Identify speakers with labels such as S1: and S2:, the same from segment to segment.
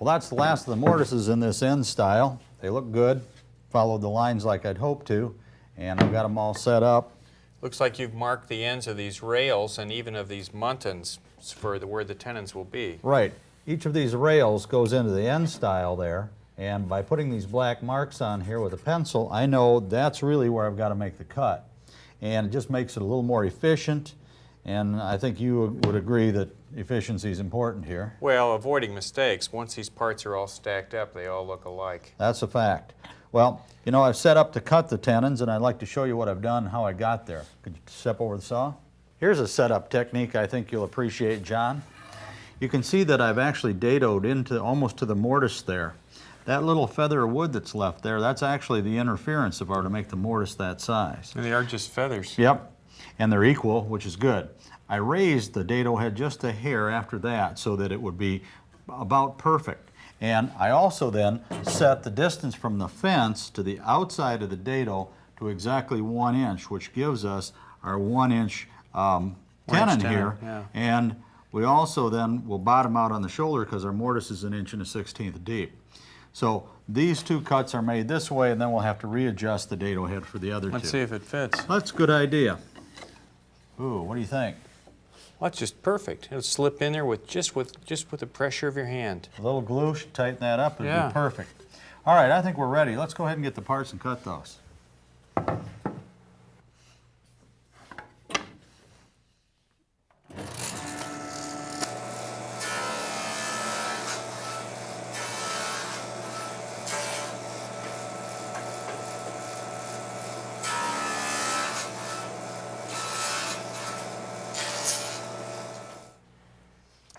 S1: Well, that's the last of the mortises in this end style. They look good, followed the lines like I'd hoped to, and I've got them all set up.
S2: Looks like you've marked the ends of these rails and even of these muntins for where the tenons will be.
S1: Right. Each of these rails goes into the end style there, and by putting these black marks on here with a pencil, I know that's really where I've got to make the cut. And it just makes it a little more efficient, and I think you would agree that efficiency is important here.
S2: Well, avoiding mistakes. Once these parts are all stacked up, they all look alike.
S1: That's a fact. Well, you know, I've set up to cut the tenons, and I'd like to show you what I've done and how I got there. Could you step over the saw? Here's a setup technique I think you'll appreciate, John. You can see that I've actually dadoed into almost to the mortise there. That little feather of wood that's left there, that's actually the interference of our to make the mortise that size.
S2: And they are just feathers.
S1: Yep, and they're equal, which is good. I raised the dado head just a hair after that so that it would be about perfect. And I also then set the distance from the fence to the outside of the dado to exactly 1 inch, which gives us our 1 inch tenon here.
S2: Yeah.
S1: And we also then will bottom out on the shoulder because our mortise is 1 1/16 inches deep. So these two cuts are made this way, and then we'll have to readjust the dado head for the other two.
S2: Let's see if it fits.
S1: That's a good idea. Ooh, what do you think?
S2: Well, that's just perfect. It'll slip in there with just with the pressure of your hand.
S1: A little glue should tighten that up. It'll
S2: Yeah.
S1: be perfect. All right, I think we're ready. Let's go ahead and get the parts and cut those.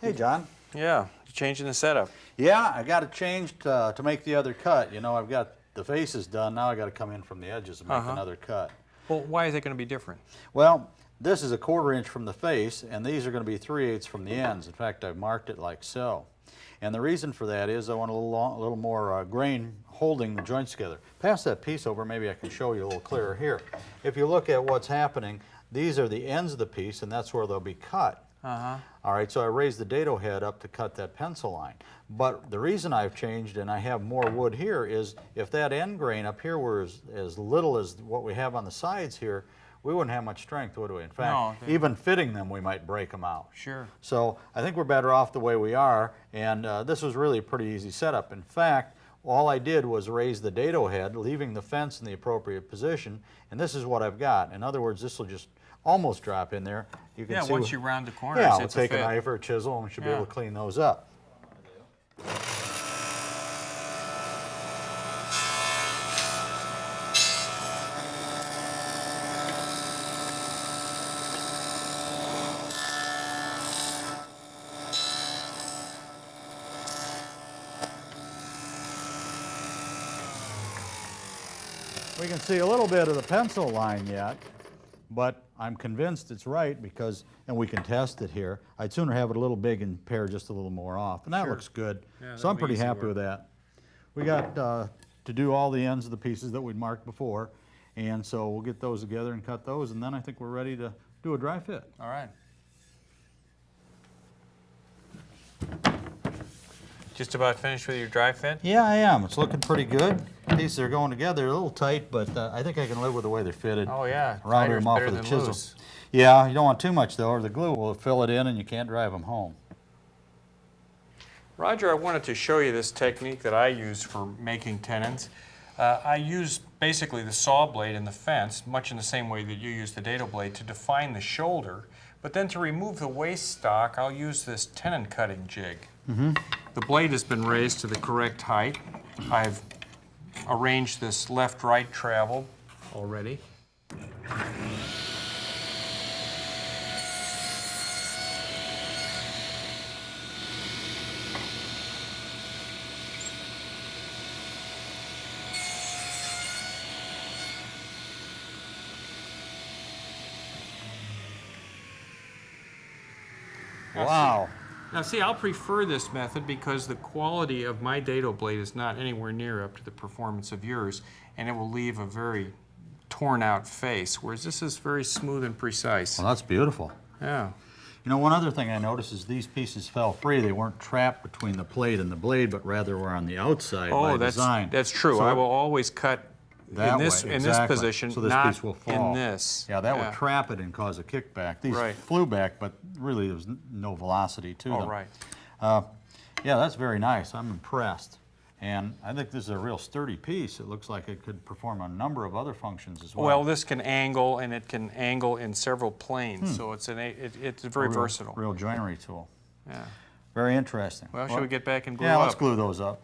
S1: Hey, John.
S2: Yeah, you're changing the setup.
S1: Yeah, I got it changed to make the other cut. You know, I've got the faces done. Now I got to come in from the edges and make another cut.
S2: Well, why is it going to be different?
S1: Well, this is a 1/4 inch from the face, and these are going to be 3/8 from the ends. In fact, I've marked it like so. And the reason for that is I want a little more grain holding the joints together. Pass that piece over, maybe I can show you a little clearer here. If you look at what's happening, these are the ends of the piece, and that's where they'll be cut. All right, so I raised the dado head up to cut that pencil line. But the reason I've changed and I have more wood here is if that end grain up here were as little as what we have on the sides here, we wouldn't have much strength, would we? In fact, even fitting them, we might break them out.
S2: Sure.
S1: So I think we're better off the way we are, and this was really a pretty easy setup. In fact, all I did was raise the dado head, leaving the fence in the appropriate position, and this is what I've got. In other words, this will just almost drop in there. You can see
S2: once you round the corners,
S1: yeah, we'll
S2: it's
S1: take
S2: a
S1: a
S2: fit.
S1: knife or a chisel and we should be able to clean those up. We can see a little bit of the pencil line yet, but I'm convinced it's right because, and we can test it here, I'd sooner have it a little big and pare just a little more off, and that looks good.
S2: Yeah,
S1: so I'm
S2: that'll be
S1: pretty
S2: easy
S1: happy
S2: work.
S1: with that. We got to do all the ends of the pieces that we'd marked before, and so we'll get those together and cut those, and then I think we're ready to do a dry fit.
S2: All right. Just about finished with your dry fit?
S1: Yeah, I am. It's looking pretty good. Pieces are going together, a little tight, but I think I can live with the way they're fitted.
S2: Oh yeah,
S1: Rounded them off
S2: better
S1: with a
S2: than
S1: chisel.
S2: loose.
S1: Yeah, you don't want too much though, or the glue will fill it in and you can't drive them home.
S2: Roger, I wanted to show you this technique that I use for making tenons. I use basically the saw blade in the fence, much in the same way that you use the dado blade, to define the shoulder. But then to remove the waist stock, I'll use this tenon cutting jig. The blade has been raised to the correct height. I've arranged this left-right travel already.
S1: Wow.
S2: Now see, I'll prefer this method because the quality of my dado blade is not anywhere near up to the performance of yours, and it will leave a very torn out face, whereas this is very smooth and precise.
S1: Well, that's beautiful.
S2: Yeah.
S1: You know, one other thing I noticed is these pieces fell free. They weren't trapped between the plate and the blade, but rather were on the outside by design.
S2: That's true.
S1: So
S2: I will always cut
S1: that
S2: in this
S1: way,
S2: in this
S1: exactly.
S2: position,
S1: So this
S2: not
S1: piece will fall.
S2: in this.
S1: Yeah, that would trap it and cause a kickback. These flew back, but really there was no velocity to them.
S2: Oh, right.
S1: Yeah, that's very nice. I'm impressed. And I think this is a real sturdy piece. It looks like it could perform a number of other functions as well.
S2: Well, this can angle, and it can angle in several planes, so it's it's very versatile.
S1: Real joinery tool.
S2: Yeah.
S1: Very interesting.
S2: Well, shall we get back and glue
S1: yeah,
S2: up?
S1: let's glue those up.